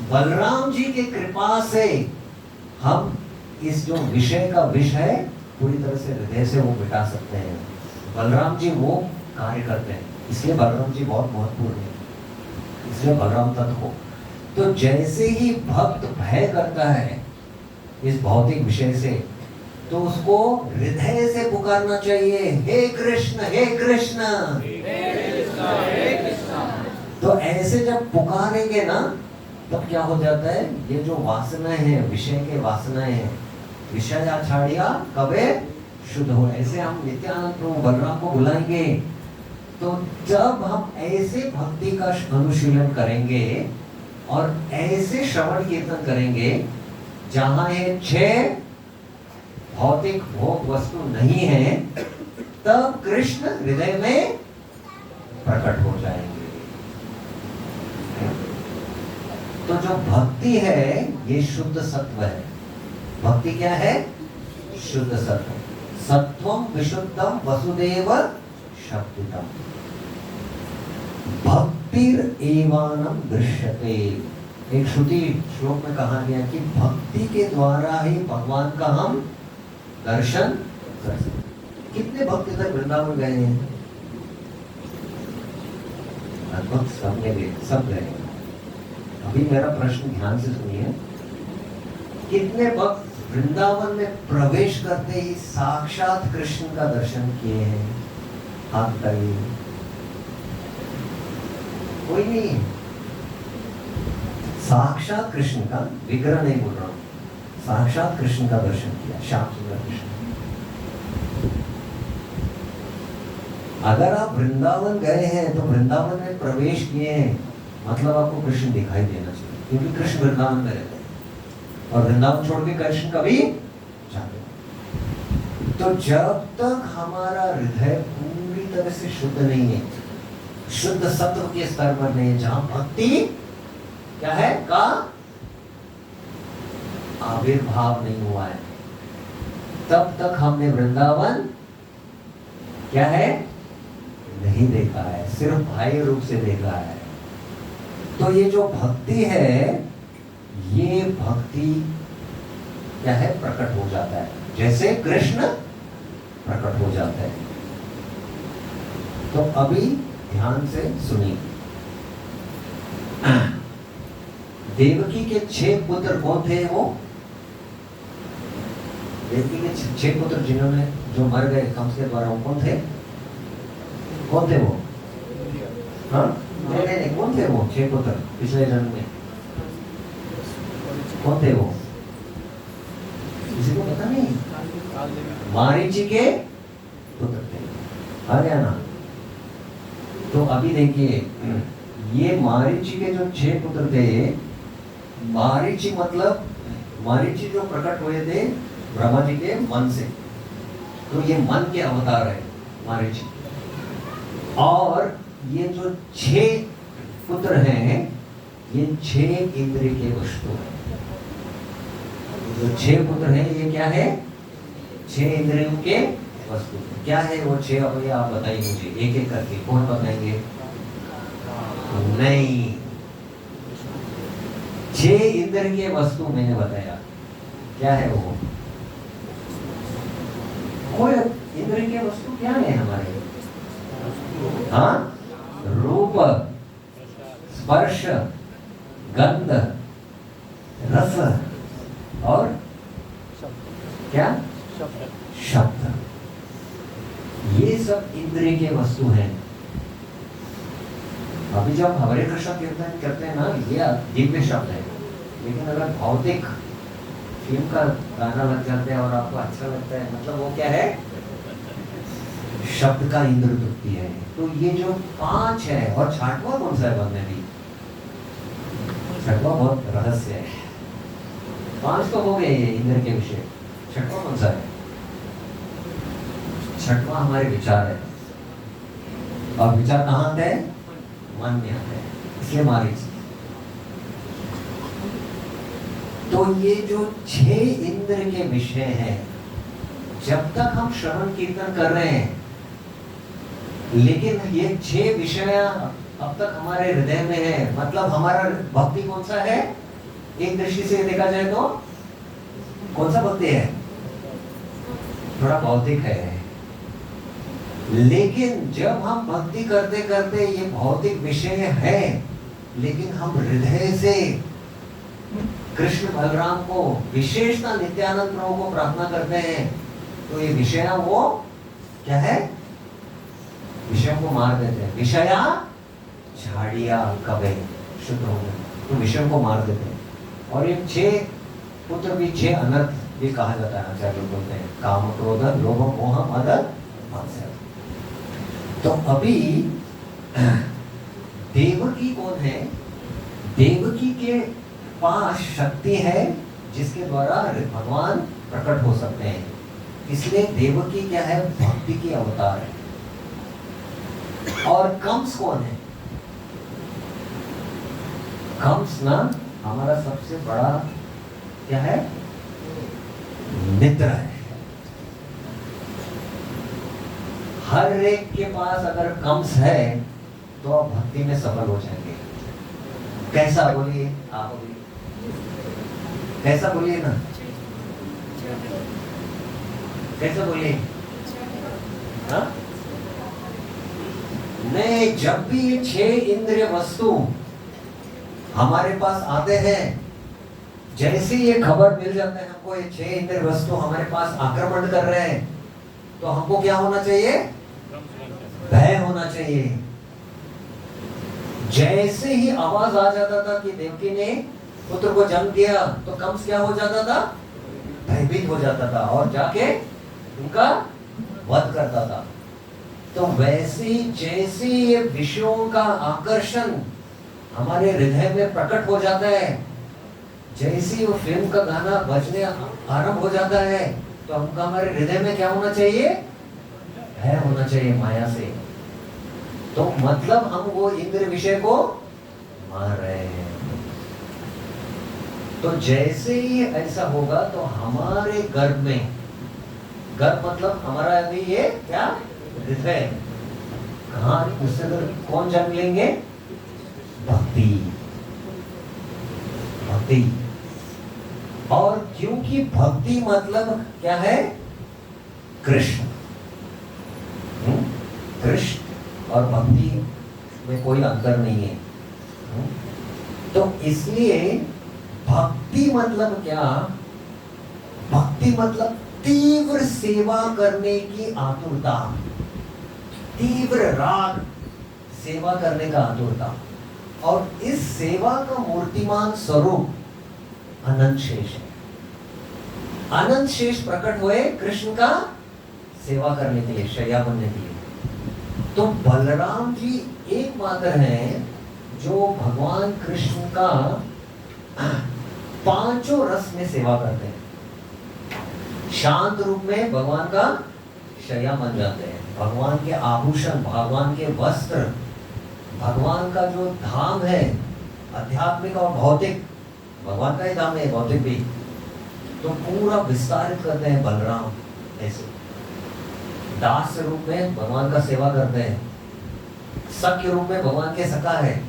A: बलराम जी की कृपा से हम इस जो विषय का विष है, पूरी तरह से हृदय से वो मिटा सकते हैं। बलराम जी वो कार्य करते हैं, इसलिए बलराम जी बहुत महत्वपूर्ण है, इसलिए बलराम तत्व हो। तो जैसे ही भक्त भय करता है इस भौतिक विषय से, तो उसको हृदय से पुकारना चाहिए, हे कृष्ण हे कृष्ण हे कृष्ण। तो ऐसे जब पुकारेंगे ना, तब क्या हो जाता है? ये जो वासनाएं हैं, विषय के वासनाएं हैं, विषय छाड़िया कबे शुद्ध हो। ऐसे हम नित्यानंद प्रभु बलराम को बुलाएंगे। तो जब हम ऐसे भक्ति का अनुशीलन करेंगे और ऐसे श्रवण कीर्तन करेंगे जहां ये 6 भौतिक भोग वस्तु नहीं है, तब कृष्ण हृदय में प्रकट हो जाएंगे। तो जो भक्ति है, ये शुद्ध सत्व है। भक्ति क्या है? शुद्ध सत्व। सत्वम विशुद्धम वसुदेव शब्दितम। भक्तिर एवानम दृश्यते। एक श्रुति श्लोक में कहा गया कि भक्ति के द्वारा ही भगवान का हम दर्शन कर सकते। कितने भक्त तक वृंदावन गए हैं? लगभग सब गए, सब गए। अभी मेरा प्रश्न ध्यान से सुनिए। कितने भक्त वृंदावन में प्रवेश करते ही साक्षात कृष्ण का दर्शन किए हैं? हाथ उठाइए। कोई नहीं। साक्षात कृष्ण का, विग्रह नहीं बोल रहा हूं, साक्षात कृष्ण का दर्शन किया, श्याम सुंदर कृष्ण। अगर आप वृंदावन गए हैं तो वृंदावन में प्रवेश किए हैं, मतलब आपको कृष्ण दिखाई देना चाहिए, क्योंकि कृष्ण वृंदावन में रहते हैं और वृंदावन छोड़ के कृष्ण कभी जाते हैं। तो जब तक हमारा हृदय पूरी तरह से शुद्ध नहीं है, शुद्ध सत्व के स्तर पर नहीं है, जहां भक्ति क्या है? का आविर्भाव नहीं हुआ है, तब तक हमने वृंदावन क्या है नहीं देखा है, सिर्फ बाह्य रूप से देखा है। तो ये जो भक्ति है, ये भक्ति क्या है प्रकट हो जाता है, जैसे कृष्ण प्रकट हो जाता है। तो अभी ध्यान से सुनिए। देवकी के 6 पुत्र कौन थे? वो देवकी के 6 पुत्र जिन्होंने जो मर गए कंस के द्वारा, वो कौन थे? कौन थे वो? हाँ नहीं, कौन थे वो 6 पुत्र पिछले जन्म में? कौन थे वो? किसी को पता नहीं? मारीची के पुत्र थे, आ गया ना? तो अभी देखिए, ये मारीची के जो 6 पुत्र थे, मारीची मतलब मारीची जो प्रकट हुए थे ब्रह्मा जी के मन से, तो ये मन के अवतार है मारीची। और ये जो 6 पुत्र हैं, ये 6 इंद्रिय के वस्तु हैं। जो 6 पुत्र हैं, ये क्या है? 6 इंद्रियों के वस्तु। क्या है वो 6? अब आप बताइए मुझे एक एक करके। कौन बताएंगे? नहीं, 6 इंद्र के वस्तु मैंने बताया। क्या है वो? कोई इंद्र के वस्तु क्या है हमारे? हाँ, रूप, स्पर्श, गंध, रस और क्या? शब्द। ये सब इंद्रिय के वस्तु हैं। अभी जब हरे कृष्ण कीर्तन करते हैं ना, ये दिव्य शब्द है, लेकिन अगर भौतिक फिल्म का गाना लग जाता है और आपको अच्छा लगता है, मतलब वो क्या है? शब्द का इंद्र तृप्ति है। तो ये जो 5 है, और 6वां कौन सा है बनने भी? 6वां बहुत रहस्य है। 5 तो हो गए ये इंद्र के विषय, 6वां कौन सा है? 6वां हमारे विचार है। और विचार कहाँ आते हैं? मन में आते हैं, इसलिए मारीच। तो ये जो 6 इंद्र के विषय हैं, जब तक हम श्रवण कीर्तन कर रहे हैं, लेकिन ये 6 विषय अब तक हमारे हृदय में है, मतलब हमारा भक्ति कौन सा है? एक दृष्टि से देखा जाए तो कौन सा भक्ति है? थोड़ा भौतिक है। लेकिन जब हम भक्ति करते करते ये भौतिक विषय है, लेकिन हम हृदय से कृष्ण बलराम को, विशेषता नित्यानंद प्रभु को प्रार्थना करते हैं, तो ये विषय वो क्या है? विषयों को मार देते हैं। विषया झाड़िया कवे शुद्ध हो गए, तो विषयों को मार देते हैं। और ये 6 पुत्र भी 6 अनर्थ भी कहा जाता है। आचार्य लोग बोलते हैं काम, क्रोध, लोभ, मोह, मद, मात्सर्य। तो अभी देवकी कौन है? देवकी के पास शक्ति है जिसके द्वारा भगवान प्रकट हो सकते हैं, इसलिए देवकी क्या है? भक्ति की अवतार है। और कंस कौन है? कंस ना हमारा सबसे बड़ा क्या है? मित्र है। हर एक के पास अगर कंस है तो आप भक्ति में सफल हो जाएंगे। कैसा? बोलिए आप, बोलिए कैसा? बोलिए ना, कैसा? बोलिए। हाँ नहीं, जब भी ये 6 इंद्रिय वस्तु हमारे पास आते हैं, जैसे ये खबर मिल जाता है हमको ये 6 इंद्रिय वस्तु हमारे पास आक्रमण कर रहे हैं, तो हमको क्या होना चाहिए? भय होना चाहिए। जैसे ही आवाज आ जाता था कि देवकी ने पुत्र को जन्म दिया, तो कंस क्या हो जाता था? भयभीत हो जाता था और जाके उनका वध करता था। तो वैसे ही जैसे ये विषयों का आकर्षण हमारे हृदय में प्रकट हो जाता है, जैसे वो फिल्म का गाना बजने आरंभ हो जाता है, तो हमको हमारे हृदय में क्या होना चाहिए? भय होना चाहिए माया से। तो मतलब हम वो इंद्र विषय को मार रहे हैं। तो जैसे ही ऐसा होगा तो हमारे गर्भ में, गर्भ मतलब हमारा अभी ये क्या हृदय, कहाँ उससे कौन जन्म लेंगे? भक्ति, भक्ति। और क्योंकि भक्ति मतलब क्या है? कृष्ण। कृष्ण और भक्ति में कोई अंतर नहीं है। तो इसलिए भक्ति मतलब क्या? भक्ति मतलब तीव्र सेवा करने की आतुरता, तीव्र राग, सेवा करने का आतुरता। और इस सेवा का मूर्तिमान स्वरूप अनंत शेष है। अनंत शेष प्रकट हुए कृष्ण का सेवा करने के लिए, शैया बनने के लिए। तो बलराम जी एकमात्र हैं जो भगवान कृष्ण का पांचों रस में सेवा करते हैं। शांत रूप में भगवान का शैया बन जाते हैं, भगवान के आभूषण, भगवान के वस्त्र, भगवान का जो धाम है, आध्यात्मिक और भौतिक, भगवान का ही धाम है, भौतिक भी, तो पूरा विस्तारित करते हैं बलराम। ऐसे दास रूप में भगवान का सेवा करते हैं, सख्य रूप में भगवान के सखा है।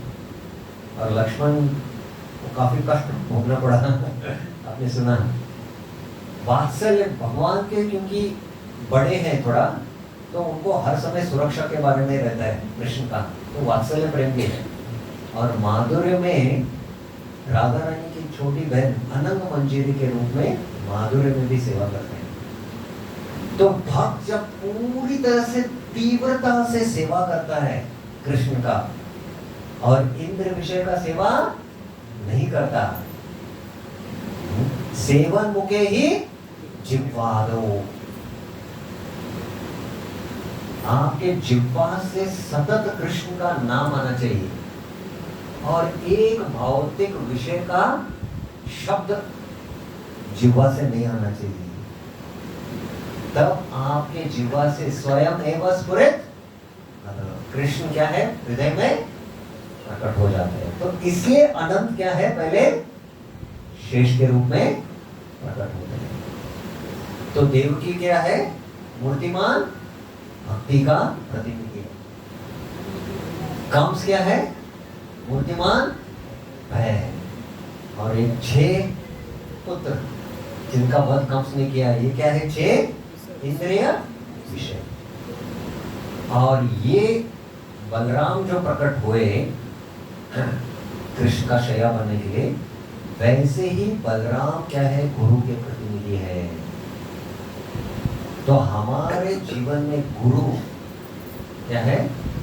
A: और लक्ष्मण को काफी कष्ट भोगना पड़ा आपने सुना। वात्सल्य भगवान के क्योंकि बड़े हैं थोड़ा, तो उनको हर समय सुरक्षा के बारे में रहता है कृष्ण का, तो वात्सल्य प्रेम भी है। और माधुर्य में राधा रानी की छोटी बहन अनंग मंजीरी के रूप में माधुर्य में भी सेवा करते हैं। तो भक्त जब पूरी तरह से तीव्रता से सेवा करता है कृष्ण का और इंद्र विषय का सेवा नहीं करता, सेवन मुखे ही जिह्वादो, आपके जिह्वा से सतत कृष्ण का नाम आना चाहिए और एक भौतिक विषय का शब्द जिह्वा से नहीं आना चाहिए। तब आपके जिह्वा से स्वयं एवं स्फुरित कृष्ण क्या है? हृदय में प्रकट हो जाते हैं। तो इसलिए अनंत क्या है? पहले शेष के रूप में प्रकट होते हैं। तो देवकी क्या है? मूर्तिमान भक्ति का प्रतिनिधि है। कंस क्या है? मूर्तिमान भय। और ये 6 पुत्र जिनका वध कंस ने किया, ये क्या है? 6 इंद्रिय विषय। और ये बलराम जो प्रकट हुए कृष्ण का शैया बनने के लिए, वैसे ही बलराम क्या है? गुरु के प्रतिनिधि है। तो हमारे जीवन में गुरु क्या है?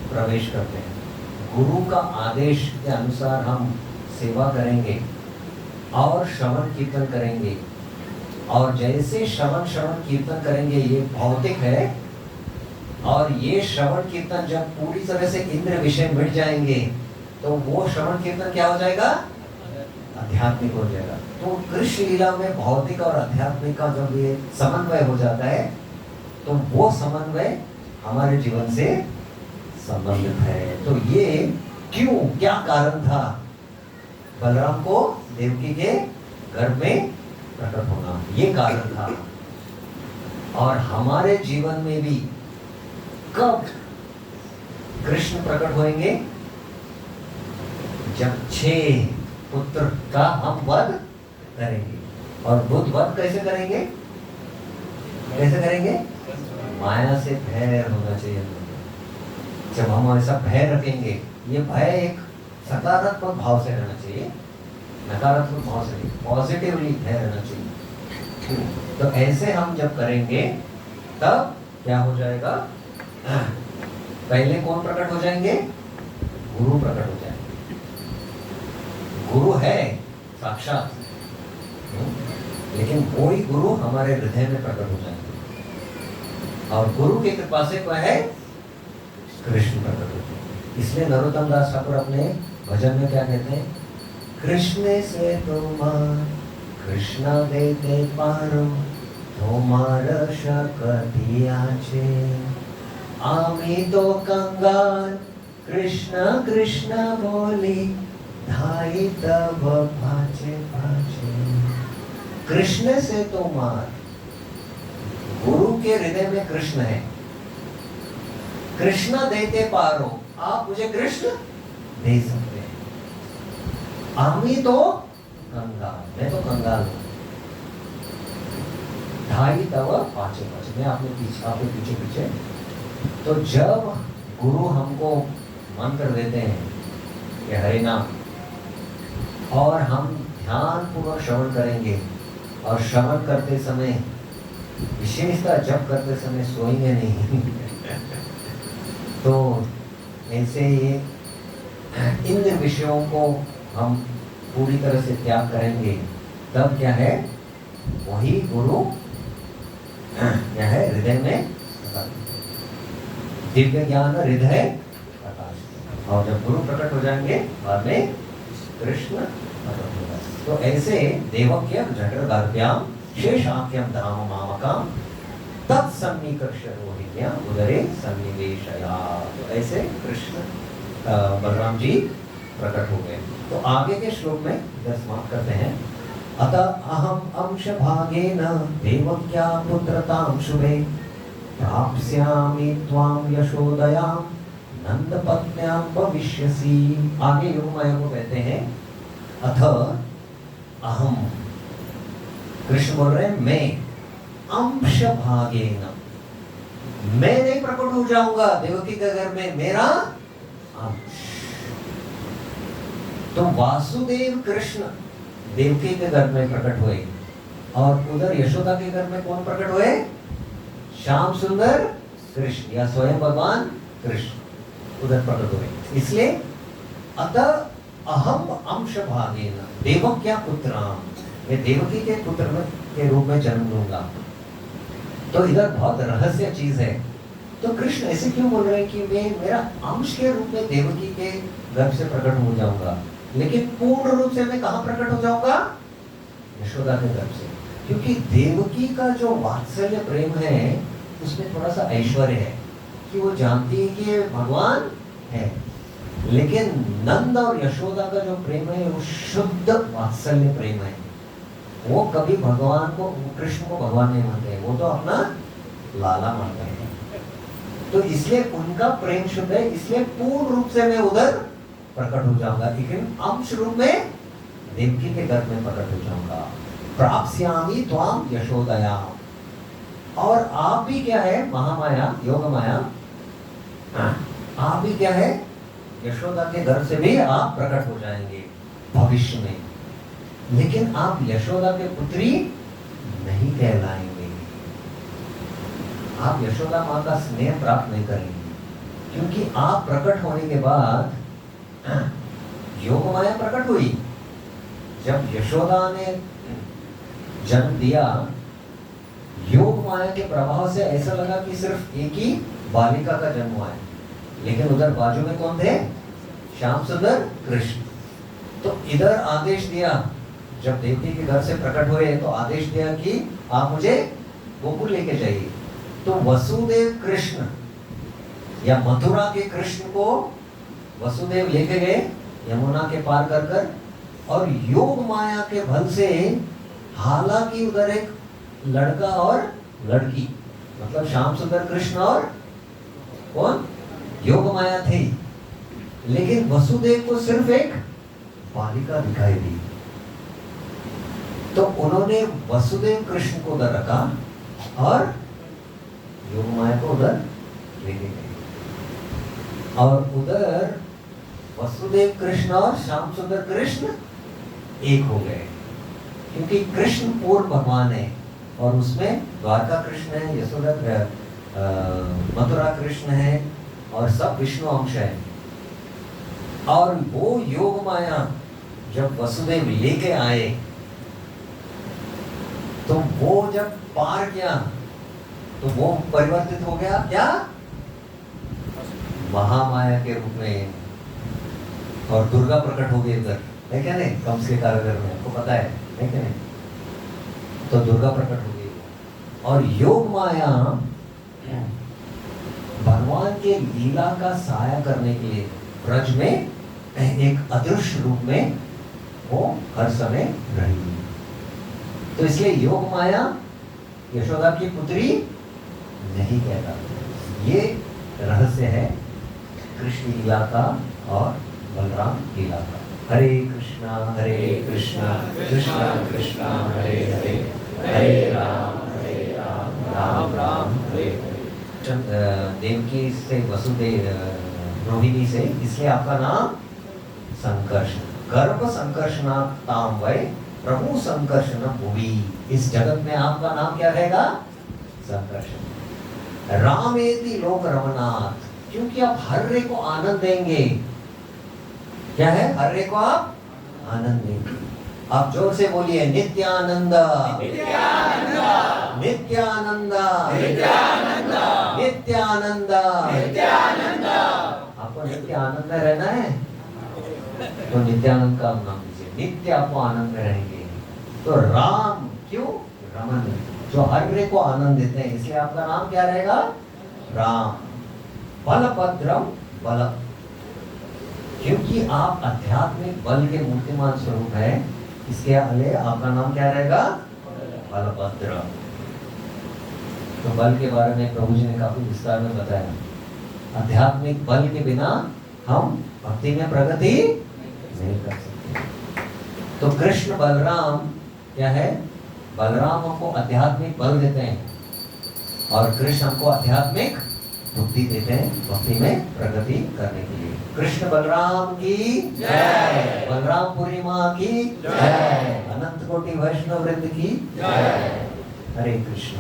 A: प्रवेश करते हैं। गुरु का आदेश के अनुसार हम सेवा करेंगे और श्रवण कीर्तन करेंगे। और जैसे श्रवण कीर्तन करेंगे, ये भौतिक है, और ये श्रवण कीर्तन जब पूरी तरह से इंद्र विषय मिट जाएंगे तो वो श्रवण कीर्तन क्या हो जाएगा? आध्यात्मिक हो जाएगा। तो कृष्ण लीला में भौतिक और आध्यात्मिक का जब ये समन्वय हो जाता है, तो वो समन्वय हमारे जीवन से संबंधित है। तो ये क्यों, क्या कारण था बलराम को देवकी के गर्भ में प्रकट होना? ये कारण था। और हमारे जीवन में भी कब कृष्ण प्रकट होंगे? जब 6 पुत्र का हम वध करेंगे। और बुद्ध वध कैसे करेंगे? कैसे करेंगे? माया से भय होना चाहिए। जब हम ऐसा भय रखेंगे, ये भय एक सकारात्मक भाव से रहना चाहिए, नकारात्मक भाव से नहीं, पॉजिटिवली भय रहना चाहिए। तो ऐसे हम जब करेंगे तब क्या हो जाएगा? पहले कौन प्रकट हो जाएंगे? गुरु प्रकट हो जाएंगे। गुरु है साक्षात, लेकिन वही गुरु हमारे हृदय में प्रकट हो जाएंगे। और गुरु की कृपा से क्या है? कृष्ण प्रकट होते हैं। इसलिए नरोत्तम दास ठाकुर अपने भजन में क्या कहते हैं? कृष्ण से तुम्हार कृष्ण देते पारो, তোমার শক্তি আছে, আমি তো कंगाल कृष्ण कृष्ण बोली, ধাই তব পাছে পাছে। कृष्ण से तो मार, गुरु के हृदय में कृष्ण है। कृष्ण देते पारो, आप मुझे कृष्ण दे सकते हैं। आमी तो कंगाल, मैं तो कंगाल हूं। ढाई तव पांचे पांचे, मैं आपके पीछे पीछे। तो जब गुरु हमको मंत्र देते हैं कि हरे नाम, और हम ध्यान पूर्वक श्रवण करेंगे, और श्रवण करते समय विशेषतः जप करते समय सोएंगे नहीं तो ऐसे ये इन विषयों को हम पूरी तरह से त्याग करेंगे, तब क्या है, वही गुरु क्या है, हृदय में दिव्य ज्ञान हृदय प्रकाश। और जब गुरु प्रकट हो जाएंगे, बाद में कृष्ण प्रकट होगा। तो ऐसे देवक्यम जठरगर्भ्याम शेषाख्यम धाम मामकम तत्सन्निकर्ष रोहिण्या उदरे सन्निवेशया। तो ऐसे कृष्ण बलराम जी प्रकट हो गए। तो आगे के श्लोक में समाप्त करते हैं। अतः अहम अंश भागेन देवक्या पुत्रतां शुभे प्राप्स्यामि त्वां यशोदयां नंदपत्न्यां भविष्यसि। आगे योगमाया को कहते हैं अथ अहम, कृष्ण बोल रहे हैं मैं, अंश भागेन, मैं नहीं प्रकट हो जाऊंगा देवकी के घर में, मेरा अंश। तो वासुदेव कृष्ण देवकी के घर में प्रकट हुए, और उधर यशोदा के घर में कौन प्रकट हुए, श्याम सुंदर कृष्ण या स्वयं भगवान कृष्ण उधर प्रकट हुए। इसलिए अतः अहम अंश भागेन देवक्या पुत्राम, मैं देवकी के पुत्र के रूप में जन्म लूंगा। तो इधर बहुत रहस्य चीज है। तो कृष्ण ऐसे क्यों बोल रहे हैं कि मैं मेरा अंश के रूप में देवकी के गर्भ से प्रकट हो जाऊंगा, लेकिन पूर्ण रूप से मैं कहां प्रकट हो जाऊंगा, यशोदा के गर्भ से। क्योंकि देवकी का जो वात्सल्य प्रेम है, उसमें थोड़ा सा ऐश्वर्य है कि वो जानती है कि ये भगवान है, लेकिन नंद और यशोदा का जो प्रेम है वो शुद्ध वात्सल्य प्रेम है। वो कभी भगवान को, कृष्ण को भगवान नहीं मानते, वो तो अपना लाला मानते हैं। तो इसलिए उनका प्रेम शुद्ध है, इसलिए पूर्ण रूप से मैं उधर प्रकट हो जाऊंगा, लेकिन अंश रूप में देवकी के घर में प्रकट हो जाऊंगा। प्राप्स्यामि त्वां यशोदया, और आप भी क्या है, महामाया योग माया, आप भी क्या है, यशोदा के घर से भी आप प्रकट हो जाएंगे भविष्य में। लेकिन आप यशोदा के पुत्री नहीं कहलाएंगे, आप यशोदा माँ का स्नेह प्राप्त नहीं करेंगे, क्योंकि आप प्रकट होने के बाद योग माया प्रकट हुई। जब यशोदा ने जन्म दिया, योग माया के प्रभाव से ऐसा लगा कि सिर्फ एक ही बालिका का जन्म हुआ है, लेकिन उधर बाजू में कौन थे, श्याम सुंदर कृष्ण। तो इधर आदेश दिया, जब देवकी के घर से प्रकट हुए तो आदेश दिया कि आप मुझे गोकुल लेके जाइए। तो वसुदेव कृष्ण या मथुरा के कृष्ण को वसुदेव लेके गए यमुना के पार कर कर, और योग माया के बल से, हालांकि उधर एक लड़का और लड़की, मतलब श्याम सुंदर कृष्ण और कौन, योग माया थी, लेकिन वसुदेव को सिर्फ एक बालिका दिखाई दी। तो उन्होंने वसुदेव कृष्ण को उधर रखा और योग माया को उधर लेके गए, और उधर वसुदेव कृष्ण और श्याम सुंदर कृष्ण एक हो गए, क्योंकि कृष्ण पूर्ण भगवान है, और उसमें द्वारका कृष्ण है, यशोदा मथुरा कृष्ण है, और सब विष्णु अंश है। और वो योग माया जब वसुदेव लेके आए, तो वो जब पार किया तो वो परिवर्तित हो गया क्या, महामाया के रूप में, और दुर्गा प्रकट हो गई उधर, है क्या नहीं, कंस के कारागार में, आपको पता है क्या नहीं। तो दुर्गा प्रकट हो गई, और योग माया भगवान के लीला का सहाय करने के लिए ब्रज में एक अदृश्य रूप में वो हर समय रही। तो इसलिए योग माया यशोदा की पुत्री नहीं कहता। ये रहस्य है कृष्ण लीला का और बलराम लीला का। हरे कृष्णा कृष्णा कृष्णा हरे हरे, हरे राम राम राम हरे हरे। देवकी से वसुदेव रोहिणी से, इसलिए आपका नाम संकर्षण। गर्भ संकर्षणा ताम वै प्रभु संकर्षण भुवि। इस जगत में आपका नाम क्या रहेगा? संकर्षण। रामेति लोक रमनाथ, क्योंकि आप हर रे को आनंद देंगे। क्या है? हर रे को आप आनंद देंगे। आप जोर से बोलिए नित्यानंद नित्यानंद नित्यानंद नित्यानंद नित्यानंद नित्यानंद। आपको नित्य आनंद में रहना है तो नित्यानंद का नाम लीजिए। नित्य आपको आनंद में रहेंगे। तो राम क्यों? रमन, जो हर रे को आनंद देते हैं, इसलिए आपका नाम क्या रहेगा? राम। बलभद्रम बल, क्योंकि आप आध्यात्मिक बल के मूर्तिमान स्वरूप है, इसके लिए आपका नाम क्या रहेगा? बलभद्र। तो बल के बारे में प्रभु जी ने काफी विस्तार में बताया। आध्यात्मिक बल के बिना हम भक्ति में प्रगति नहीं कर सकते। तो कृष्ण बलराम क्या है? बलराम हमको आध्यात्मिक बल देते हैं और कृष्ण हमको आध्यात्मिक बुद्धि देते हैं भक्ति में प्रगति करने के लिए। कृष्ण बलराम की जय, बलराम पूर्णिमा की जय, अनंत कोटि वैष्णव वृंद की जय। हरे कृष्ण।